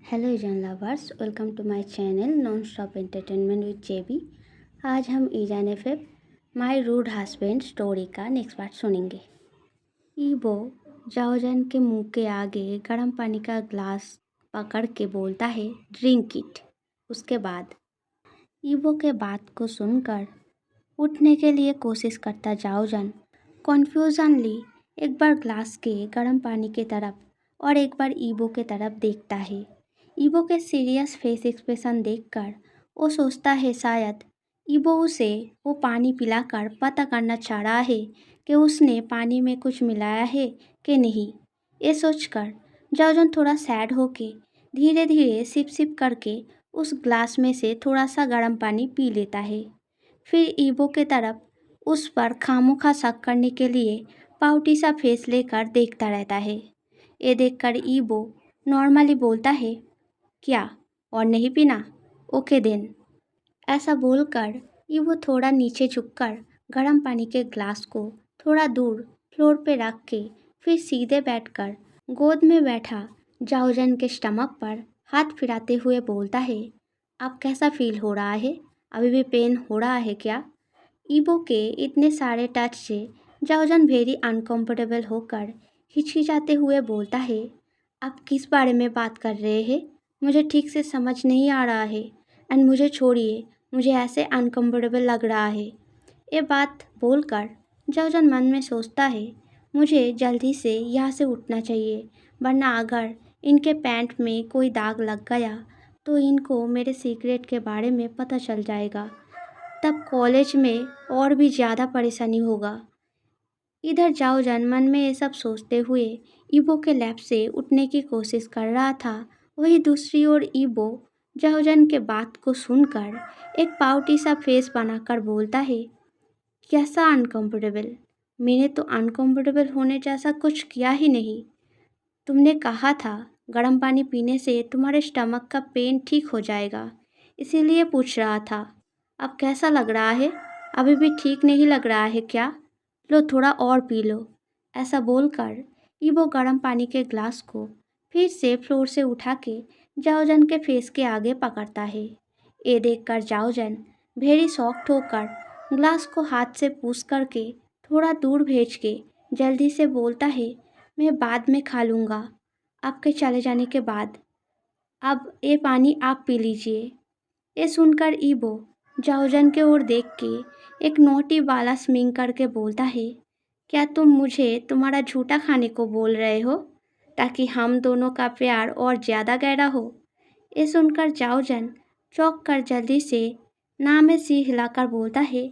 Hello ईजान lovers, welcome to my channel non stop entertainment with JB. आज हम ईजान F my rude husband story का next part सुनेंगे। ईबो जाओजान के मुंह के आगे गर्म पानी का ग्लास पकड़ के बोलता है, ड्रिंक इट। उसके बाद ईबो के बात को सुनकर उठने के लिए कोशिश करता जाओजान कन्फ्यूजनली एक बार ग्लास के गर्म पानी की तरफ और एक बार ईबो के तरफ देखता है। ईबो के सीरियस फेस एक्सप्रेशन देखकर वो सोचता है शायद ईबो उसे वो पानी पिलाकर पता करना चाह रहा है कि उसने पानी में कुछ मिलाया है कि नहीं। ये सोचकर जाओजन थोड़ा सैड होके धीरे धीरे सिप सिप करके उस ग्लास में से थोड़ा सा गर्म पानी पी लेता है। फिर ईबो के तरफ उस पर खामोखा शक करने के लिए पाउटी सा फेस लेकर देखता रहता है। ये देखकर ईबो नॉर्मली बोलता है, क्या और नहीं पीना? Okay then. ऐसा बोलकर ईबो थोड़ा नीचे झुककर गर्म पानी के ग्लास को थोड़ा दूर फ्लोर पे रख के फिर सीधे बैठकर गोद में बैठा जाओजन के स्टमक पर हाथ फिराते हुए बोलता है, अब कैसा फील हो रहा है? अभी भी पेन हो रहा है क्या? ईबो के इतने सारे टच से जाओजन वेरी अनकंफर्टेबल होकर हिचकिचाते हुए बोलता है, आप किस बारे में बात कर रहे हैं? मुझे ठीक से समझ नहीं आ रहा है एंड मुझे छोड़िए, मुझे ऐसे अनकंफर्टेबल लग रहा है। ये बात बोलकर जाओजन मन में सोचता है, मुझे जल्दी से यहाँ से उठना चाहिए, वरना अगर इनके पैंट में कोई दाग लग गया तो इनको मेरे सीक्रेट के बारे में पता चल जाएगा। तब कॉलेज में और भी ज़्यादा परेशानी होगा। इधर जाओजन मन में ये सब सोचते हुए ईबो के लैब से उठने की कोशिश कर रहा था। वहीं दूसरी ओर ईबो जाओजन के बात को सुनकर एक पाउटी सा फेस बनाकर बोलता है, कैसा अनकंफर्टेबल? मैंने तो अनकंफर्टेबल होने जैसा कुछ किया ही नहीं। तुमने कहा था गर्म पानी पीने से तुम्हारे स्टमक का पेन ठीक हो जाएगा, इसीलिए पूछ रहा था। अब कैसा लग रहा है? अभी भी ठीक नहीं लग रहा है क्या? लो थोड़ा और पी लो। ऐसा बोलकर ईबो गर्म पानी के ग्लास को फिर से फ्लोर से उठा के जाओजन के फेस के आगे पकड़ता है। ये देखकर जाओजन वेरी शॉक्ड होकर ग्लास को हाथ से पुश करके थोड़ा दूर भेज के जल्दी से बोलता है, मैं बाद में खा लूँगा, आपके चले जाने के बाद। अब ये पानी आप पी लीजिए। ये सुनकर ईबो जाओजन के ओर देख के एक नोटी वाला स्मिंग करके बोलता है, क्या तुम मुझे तुम्हारा झूठा खाने को बोल रहे हो ताकि हम दोनों का प्यार और ज़्यादा गहरा हो? ये सुनकर जाओजन चौंक कर जल्दी से ना में सिर हिलाकर बोलता है,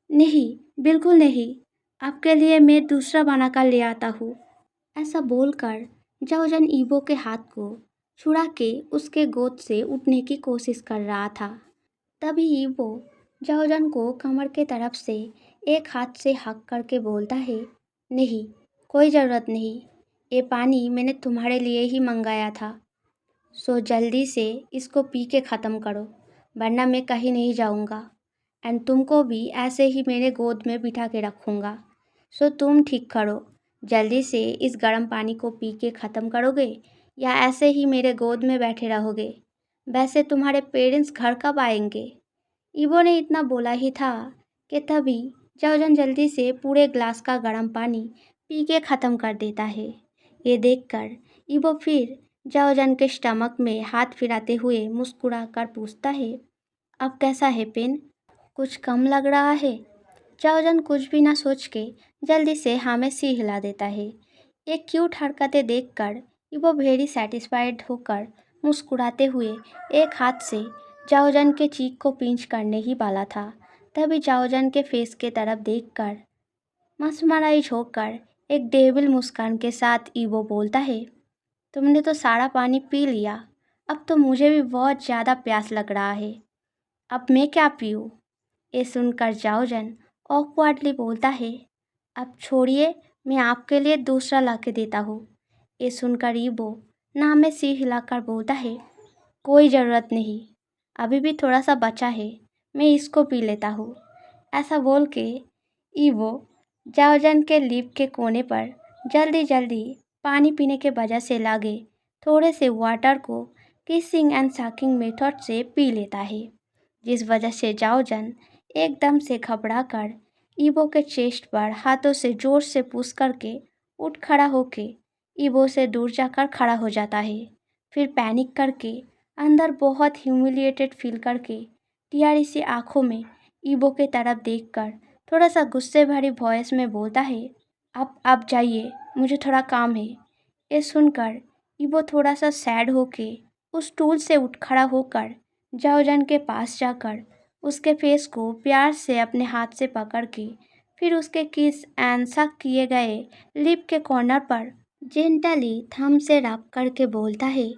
नहीं, बिल्कुल नहीं, आपके लिए मैं दूसरा बनाकर ले आता हूँ। ऐसा बोलकर जाओजन ईबो के हाथ को छुड़ा के उसके गोद से उठने की कोशिश कर रहा था। तभी ईबो जाओजन को कमर के तरफ से एक हाथ से हक करके बोलता है, नहीं, कोई ज़रूरत नहीं, ये पानी मैंने तुम्हारे लिए ही मंगाया था। सो जल्दी से इसको पी के ख़त्म करो, वरना मैं कहीं नहीं जाऊँगा एंड तुमको भी ऐसे ही मेरे गोद में बिठा के रखूँगा। सो तुम ठीक करो, जल्दी से इस गर्म पानी को पी के ख़त्म करोगे या ऐसे ही मेरे गोद में बैठे रहोगे? वैसे तुम्हारे पेरेंट्स घर कब आएंगे? ईबो ने इतना बोला ही था कि तभी जाओजन जल्दी से पूरे ग्लास का गर्म पानी पी के ख़त्म कर देता है। ये देखकर ईबो फिर जाओजन के स्टमक में हाथ फिराते हुए मुस्कुराकर पूछता है, अब कैसा है पेन? कुछ कम लग रहा है? जाओजन कुछ भी ना सोच के जल्दी से हाँ में सिर हिला देता है। एक क्यूट हरकतें देखकर ईबो वेरी सेटिस्फाइड होकर मुस्कुराते हुए एक हाथ से जाओजन के चीक को पिंच करने ही वाला था। तभी जाओजन के फेस के तरफ देखकर मस्मराइज होकर एक डेविल मुस्कान के साथ ईबो बोलता है, तुमने तो सारा पानी पी लिया, अब तो मुझे भी बहुत ज़्यादा प्यास लग रहा है, अब मैं क्या पीऊँ? ये सुनकर जाओजन ऑकवर्डली बोलता है, अब छोड़िए, मैं आपके लिए दूसरा ला के देता हूँ। ये सुनकर ईबो ना में सिर हिलाकर बोलता है, कोई ज़रूरत नहीं, अभी भी थोड़ा सा बचा है, मैं इसको पी लेता हूँ। ऐसा बोल के ईबो जाओजन के लिप के कोने पर जल्दी जल्दी पानी पीने के वजह से लगे थोड़े से वाटर को किसिंग एंड सकिंग मेथड से पी लेता है, जिस वजह से जाओजन एकदम से घबराकर ईबो के चेस्ट पर हाथों से जोर से पुश करके उठ खड़ा होके ईबो से दूर जाकर खड़ा हो जाता है। फिर पैनिक करके अंदर बहुत ह्यूमिलिएटेड फील करके टियारी सी आंखों में ईबो के तरफ देखकर थोड़ा सा गुस्से भरी वॉइस में बोलता है, आप जाइए, मुझे थोड़ा काम है। ये सुनकर ईबो थोड़ा सा सैड होके उस टूल से उठ खड़ा होकर जाओजन के पास जाकर उसके फेस को प्यार से अपने हाथ से पकड़ के फिर उसके किस एंड सक किए गए लिप के कॉर्नर पर जेंटली थंब से रब करके बोलता है,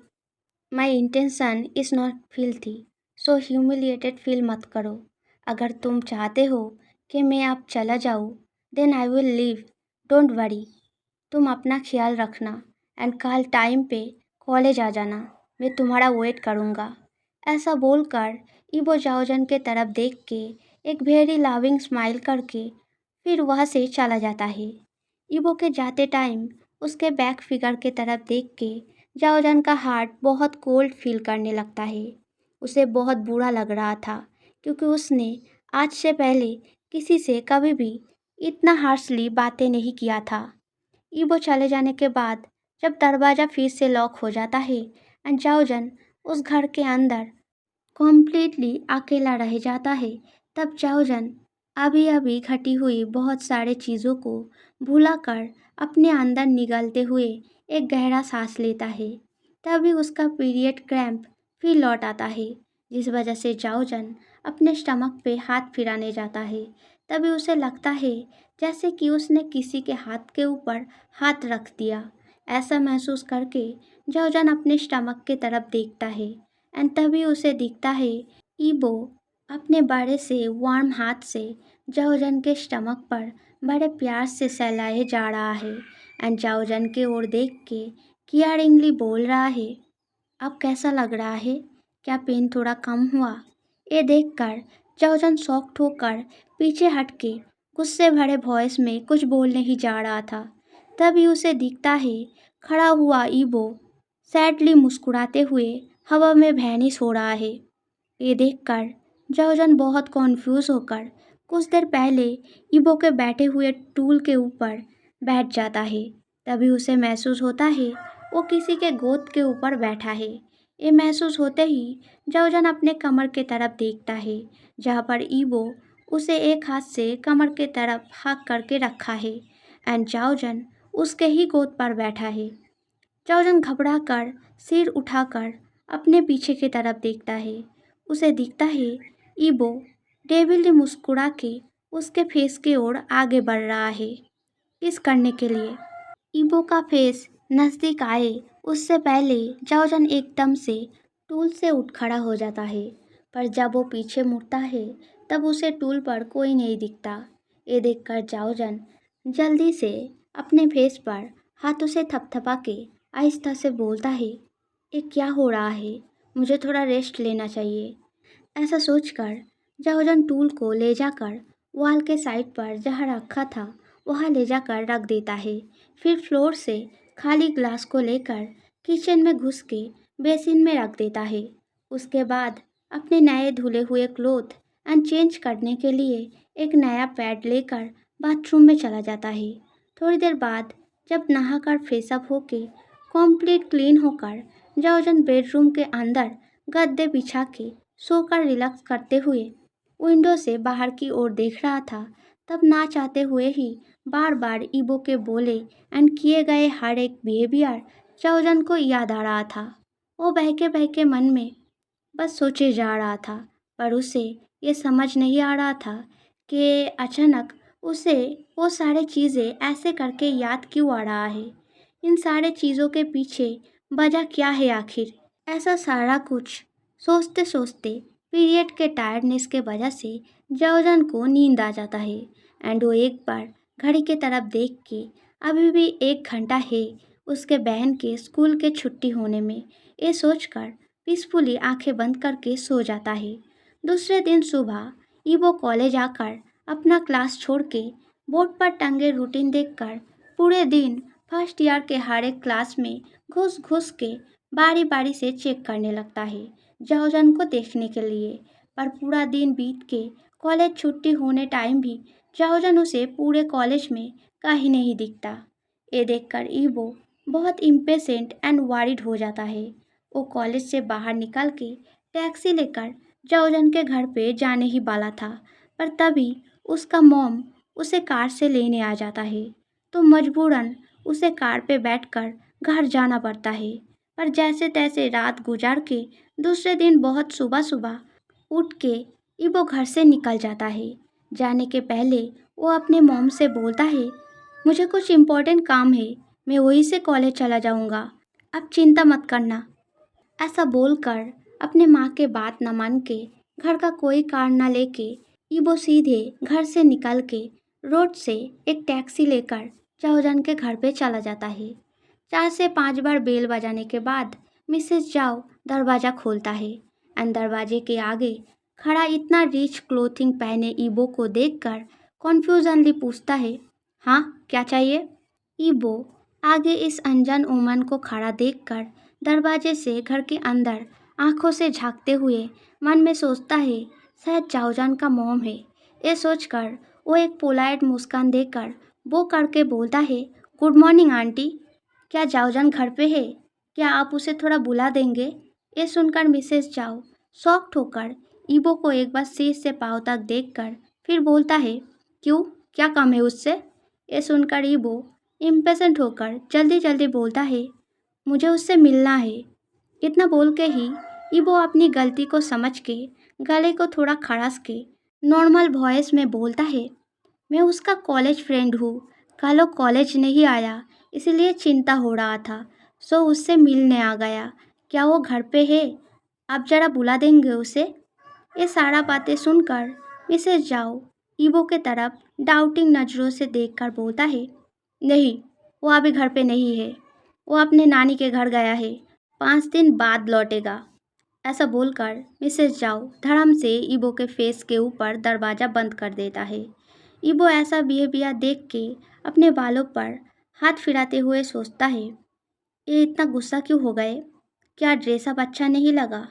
my intention is not filthy, so humiliated feel मत करो। अगर तुम चाहते हो कि मैं अब चला जाऊँ, then I will leave, don't worry. तुम अपना ख्याल रखना एंड कल टाइम पे कॉलेज आ जाना, मैं तुम्हारा वेट करूँगा। ऐसा बोलकर ईबो जाओजन के तरफ देख के एक वेरी लविंग स्माइल करके फिर वहाँ से चला जाता है। ईबो के जाते टाइम उसके बैक फिगर के तरफ देख के जाओजन का हार्ट बहुत कोल्ड फील करने लगता है। उसे बहुत बुरा लग रहा था क्योंकि उसने आज से पहले किसी से कभी भी इतना हार्शली बातें नहीं किया था। ईबो चले जाने के बाद जब दरवाज़ा फिर से लॉक हो जाता है एंड जाओजन उस घर के अंदर कॉम्प्लीटली अकेला रह जाता है, तब जाओजन अभी अभी घटी हुई बहुत सारे चीज़ों को भुलाकर अपने अंदर निगलते हुए एक गहरा सांस लेता है। तभी उसका पीरियड क्रैम्प फिर लौट आता है, जिस वजह से जाओजन अपने स्टमक पे हाथ फिराने जाता है। तभी उसे लगता है जैसे कि उसने किसी के हाथ के ऊपर हाथ रख दिया। ऐसा महसूस करके जाओजन अपने स्टमक की तरफ देखता है एंड तभी उसे दिखता है ईबो अपने बड़े से वार्म हाथ से जाओजन के स्टमक पर बड़े प्यार से सहलाए जा रहा है एंड जाओजन की ओर देख के केयरिंगली बोल रहा है, अब कैसा लग रहा है? क्या पेन थोड़ा कम हुआ? ये देखकर जाओजन शॉक्ड होकर पीछे हट के गुस्से भरे वॉइस में कुछ बोलने ही जा रहा था। तभी उसे दिखता है खड़ा हुआ ईबो सैडली मुस्कुराते हुए हवा में वैनिश हो रहा है। ये देखकर जाओजन बहुत कॉन्फ्यूज होकर कुछ देर पहले ईबो के बैठे हुए टूल के ऊपर बैठ जाता है। तभी उसे महसूस होता है वो किसी के गोद के ऊपर बैठा है। ये महसूस होते ही जाओजन अपने कमर के तरफ देखता है, जहाँ पर ईबो उसे एक हाथ से कमर के तरफ हाथ करके रखा है एंड जाओजन उसके ही गोद पर बैठा है। जाओजन घबरा कर सिर उठाकर अपने पीछे की तरफ देखता है। उसे दिखता है ईबो डेविली मुस्कुरा के उसके फेस की ओर आगे बढ़ रहा है किस करने के लिए। ईबो का फेस नज़दीक आए उससे पहले जाओजन एकदम से टूल से उठ खड़ा हो जाता है, पर जब वो पीछे मुड़ता है तब उसे टूल पर कोई नहीं दिखता। ये देखकर जाओजन जल्दी से अपने फेस पर हाथों से थपथपा के आहिस्ता से बोलता है, ये क्या हो रहा है? मुझे थोड़ा रेस्ट लेना चाहिए। ऐसा सोचकर जाओजन टूल को ले जाकर वॉल के साइड पर जहाँ रखा था वहाँ ले जाकर रख देता है। फिर फ्लोर से खाली ग्लास को लेकर किचन में घुस के बेसिन में रख देता है। उसके बाद अपने नए धुले हुए क्लोथ एंड चेंज करने के लिए एक नया पैड लेकर बाथरूम में चला जाता है। थोड़ी देर बाद जब नहाकर फ्रेशअप होके कंप्लीट क्लीन होकर जाओजन बेडरूम के अंदर गद्दे बिछा के सोकर रिलैक्स करते हुए विंडो से बाहर की ओर देख रहा था, तब ना चाहते हुए ही बार बार ईबो के बोले एंड किए गए हर एक बिहेवियर जाओजन को याद आ रहा था। वो बहके बहके मन में बस सोचे जा रहा था, पर उसे ये समझ नहीं आ रहा था कि अचानक उसे वो सारे चीज़ें ऐसे करके याद क्यों आ रहा है। इन सारे चीज़ों के पीछे वजह क्या है आखिर? ऐसा सारा कुछ सोचते सोचते पीरियड के टायर्डनेस के वजह से जाओजन को नींद आ जाता है एंड वो एक बार घड़ी की तरफ देख के अभी भी 1 घंटा है उसके बहन के स्कूल के छुट्टी होने में, ये सोचकर पीसफुली आंखें बंद करके सो जाता है। दूसरे दिन सुबह ईवो कॉलेज आकर अपना क्लास छोड़ के बोर्ड पर टंगे रूटीन देखकर पूरे दिन फर्स्ट ईयर के हर एक क्लास में घुस घुस के बारी बारी से चेक करने लगता है जाओजन को देखने के लिए। पर पूरा दिन बीत के कॉलेज छुट्टी होने टाइम भी जाओजन उसे पूरे कॉलेज में कहीं नहीं दिखता। ये देखकर ईबो बहुत इम्पेशेंट एंड वारिड हो जाता है। वो कॉलेज से बाहर निकल के टैक्सी लेकर जाओजन के घर पे जाने ही वाला था, पर तभी उसका मॉम उसे कार से लेने आ जाता है। तो मजबूरन उसे कार पे बैठकर घर जाना पड़ता है। पर जैसे तैसे रात गुजार के दूसरे दिन बहुत सुबह सुबह उठ के ईबो घर से निकल जाता है। जाने के पहले वो अपने मॉम से बोलता है, मुझे कुछ इम्पोर्टेंट काम है, मैं वहीं से कॉलेज चला जाऊंगा, आप चिंता मत करना। ऐसा बोलकर अपने माँ के बात न मान के घर का कोई कार न लेके ईबो सीधे घर से निकल के रोड से एक टैक्सी लेकर जाओजन के घर पे चला जाता है। 4 से 5 बार बेल बजाने के बाद मिसेस जाओ दरवाज़ा खोलता है एंड दरवाजे के आगे खड़ा इतना रिच क्लोथिंग पहने ईबो को देखकर कॉन्फ्यूजनली पूछता है, हाँ क्या चाहिए? ईबो आगे इस अनजान वुमन को खड़ा देखकर दरवाजे से घर के अंदर आंखों से झांकते हुए मन में सोचता है शायद जाओजान का मॉम है। ये सोचकर वो एक पोलाइट मुस्कान देकर वो करके बोलता है, गुड मॉर्निंग आंटी, क्या जाओजान घर पे है? क्या आप उसे थोड़ा बुला देंगे? ये सुनकर मिसेस जाओ शॉक्ड होकर ईबो को एक बार सिर से पाँव तक देखकर फिर बोलता है, क्यों, क्या काम है उससे? ये सुनकर ईबो इम्पेशेंट होकर जल्दी जल्दी बोलता है, मुझे उससे मिलना है। इतना बोल के ही ईबो अपनी गलती को समझ के गले को थोड़ा खड़ास के नॉर्मल वॉइस में बोलता है, मैं उसका कॉलेज फ्रेंड हूँ, कल वो कॉलेज नहीं आया इसलिए चिंता हो रहा था, सो उससे मिलने आ गया। क्या वो घर पे है? आप ज़रा बुला देंगे उसे? ये सारा बातें सुनकर मिसेस जाओ ईबो के तरफ डाउटिंग नज़रों से देखकर बोलता है, नहीं, वो अभी घर पे नहीं है, वो अपने नानी के घर गया है, 5 दिन बाद लौटेगा। ऐसा बोलकर मिसेस जाओ धड़म से ईबो के फेस के ऊपर दरवाज़ा बंद कर देता है। ईबो ऐसा बिहेवियर देख के अपने बालों पर हाथ फिराते हुए सोचता है, ये इतना गुस्सा क्यों हो गए? क्या ड्रेसअप अच्छा नहीं लगा?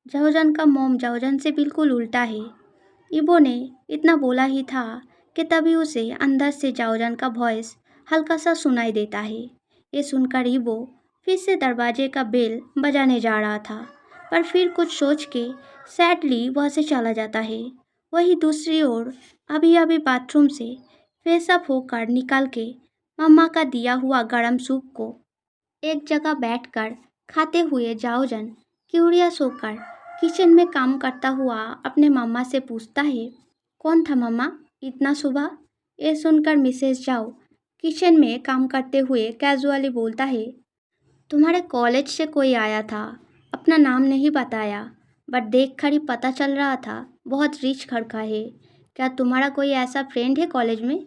जाओजन का मॉम जाओजन से बिल्कुल उल्टा है। ईबो ने इतना बोला ही था कि तभी उसे अंदर से जाओजन का वॉइस हल्का सा सुनाई देता है। ये सुनकर ईबो फिर से दरवाजे का बेल बजाने जा रहा था, पर फिर कुछ सोच के सैडली वहाँ से चला जाता है। वही दूसरी ओर अभी अभी बाथरूम से फ्रेश अप होकर निकल के मम्मा का दिया हुआ गरम सूप को एक जगह बैठकर खाते हुए जाओजन क्यूरियस होकर किचन में काम करता हुआ अपने मम्मा से पूछता है, कौन था मम्मा इतना सुबह? ये सुनकर मिसेस जाओ किचन में काम करते हुए कैजुअली बोलता है, तुम्हारे कॉलेज से कोई आया था, अपना नाम नहीं बताया, बट देख कर ही पता चल रहा था बहुत रिच घर का है। क्या तुम्हारा कोई ऐसा फ्रेंड है कॉलेज में?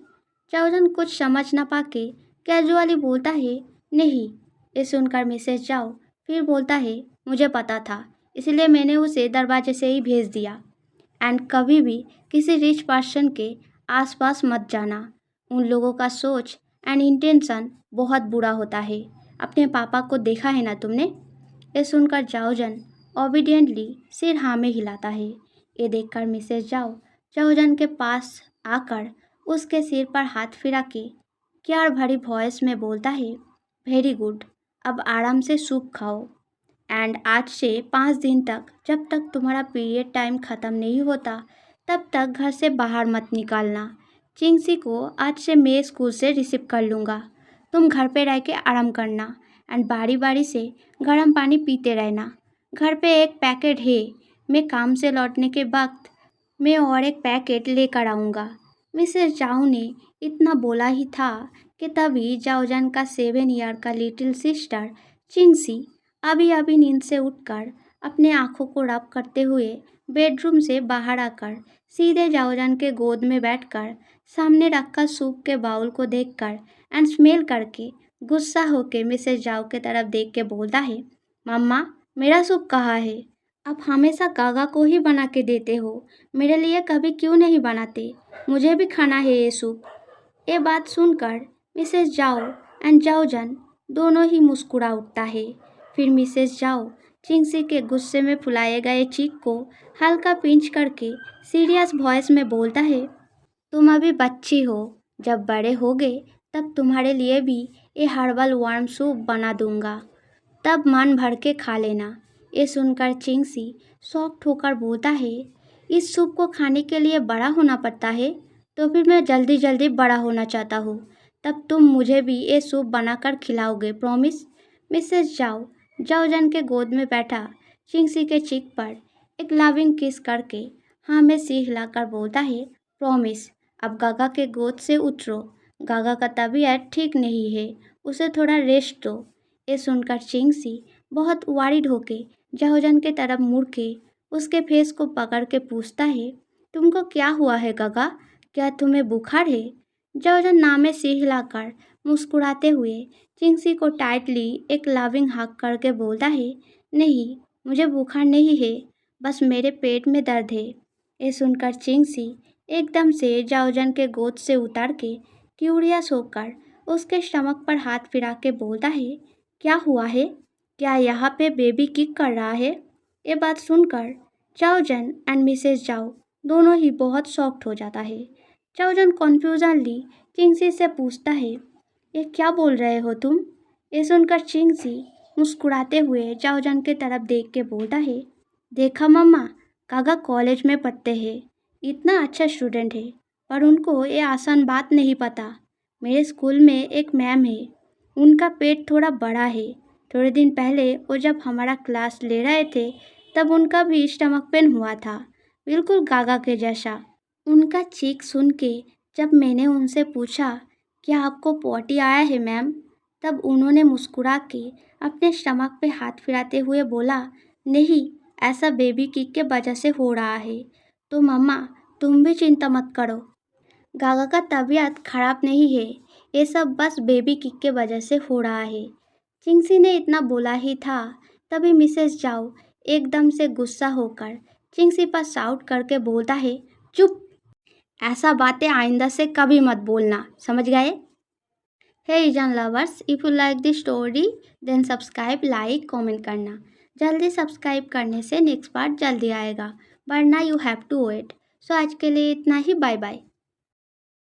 जाओजन कुछ समझ ना पाके कैजुअली बोलता है, नहीं। ये सुनकर मिसेस जाओ फिर बोलता है, मुझे पता था, इसलिए मैंने उसे दरवाजे से ही भेज दिया। एंड कभी भी किसी रिच पर्सन के आसपास मत जाना, उन लोगों का सोच एंड इंटेंशन बहुत बुरा होता है। अपने पापा को देखा है ना तुमने? ये सुनकर जाओजन ओबीडियंटली सिर हाँ में हिलाता है। ये देखकर मिसेस जाओ जाओजन के पास आकर उसके सिर पर हाथ फिरा के प्यार भरी वॉइस में बोलता है, वेरी गुड, अब आराम से सूप खाओ एंड आज से 5 दिन तक जब तक तुम्हारा पीरियड टाइम ख़त्म नहीं होता तब तक घर से बाहर मत निकालना। चिंगसी को आज से मैं स्कूल से रिसीव कर लूँगा, तुम घर पे रह के आराम करना एंड बारी बारी से गर्म पानी पीते रहना। घर पे एक पैकेट है, मैं काम से लौटने के वक्त मैं और एक पैकेट लेकर आऊँगा। मिसेस जाओ ने इतना बोला ही था कि तभी जाओजन का 7 ईयर का लिटिल सिस्टर चिंगसी अभी अभी नींद से उठकर अपने आँखों को रब करते हुए बेडरूम से बाहर आकर सीधे जाओजन के गोद में बैठकर सामने रखा सूप के बाउल को देखकर एंड स्मेल करके गुस्सा होके मिसेस जाओ के तरफ देख के बोलता है, मम्मा मेरा सूप कहाँ है? आप हमेशा गागा को ही बना के देते हो, मेरे लिए कभी क्यों नहीं बनाते? मुझे भी खाना है ये सूप। ये बात सुनकर मिसेस जाओ एंड जाओजन दोनों ही मुस्कुरा उठता है। फिर मिसेस जाओ चिंगसी के गुस्से में फुलाए गए चीक को हल्का पिंच करके सीरियस वॉइस में बोलता है, तुम अभी बच्ची हो, जब बड़े होगे तब तुम्हारे लिए भी ये हर्बल वार्म सूप बना दूंगा, तब मन भर के खा लेना। ये सुनकर चिंगसी शॉक्ड होकर बोलता है, इस सूप को खाने के लिए बड़ा होना पड़ता है, तो फिर मैं जल्दी जल्दी बड़ा होना चाहता हूँ, तब तुम मुझे भी ये सूप बनाकर खिलाओगे, प्रॉमिस। मिसेस जाओ जाओजन के गोद में बैठा चिंगसी के चीक पर एक लविंग किस करके हाँ में सिर हिलाकर बोलता है, प्रॉमिस। अब गागा के गोद से उतरो, गागा का तबीयत ठीक नहीं है, उसे थोड़ा रेस्ट दो। ये सुनकर चिंगसी बहुत वारिड होके जाओजन के तरफ मुड़ के उसके फेस को पकड़ के पूछता है, तुमको क्या हुआ है गागा, क्या तुम्हें बुखार है? जाओजन नामे सिर हिलाकर मुस्कुराते हुए चिंगसी को टाइटली एक लविंग हग करके बोलता है, नहीं मुझे बुखार नहीं है, बस मेरे पेट में दर्द है। ये सुनकर चिंगसी एकदम से जाओजन के गोद से उतर के क्यूरियस होकर उसके स्टमक पर हाथ फिरा के बोलता है, क्या हुआ है, क्या यहाँ पे बेबी किक कर रहा है? ये बात सुनकर जाओजन एंड मिसेस जाओ दोनों ही बहुत शॉक्ड हो जाता है। जाओजन कन्फ्यूजनली चिंगसी से पूछता है, ये क्या बोल रहे हो तुम? ये सुनकर चिंगसी मुस्कुराते हुए जाओजन के तरफ देख के बोलता है, देखा मम्मा, कागा कॉलेज में पढ़ते हैं, इतना अच्छा स्टूडेंट है, पर उनको ये आसान बात नहीं पता। मेरे स्कूल में एक मैम है, उनका पेट थोड़ा बड़ा है। थोड़े दिन पहले वो जब हमारा क्लास ले रहे थे तब उनका भी स्टमक पेन हुआ था, बिल्कुल गागा के जैसा। उनका चीख सुन के जब मैंने उनसे पूछा, क्या आपको पॉटी आया है मैम, तब उन्होंने मुस्कुरा के अपने स्टमक पे हाथ फिराते हुए बोला, नहीं, ऐसा बेबी किक के वजह से हो रहा है, तो मम्मा तुम भी चिंता मत करो, गागा का तबीयत खराब नहीं है, ये सब बस बेबी किक के वजह से हो रहा है। चिंगसी ने इतना बोला ही था तभी मिसेस जाओ एकदम से गुस्सा होकर चिंगसी पर शाउट करके बोलता है, चुप, ऐसा बातें आइंदा से कभी मत बोलना, समझ गए? हे ईजान lovers, if you like this story then subscribe, like, comment करना। जल्दी सब्सक्राइब करने से नेक्स्ट पार्ट जल्दी आएगा, वरना यू हैव टू वेट। सो आज के लिए इतना ही, बाय बाय।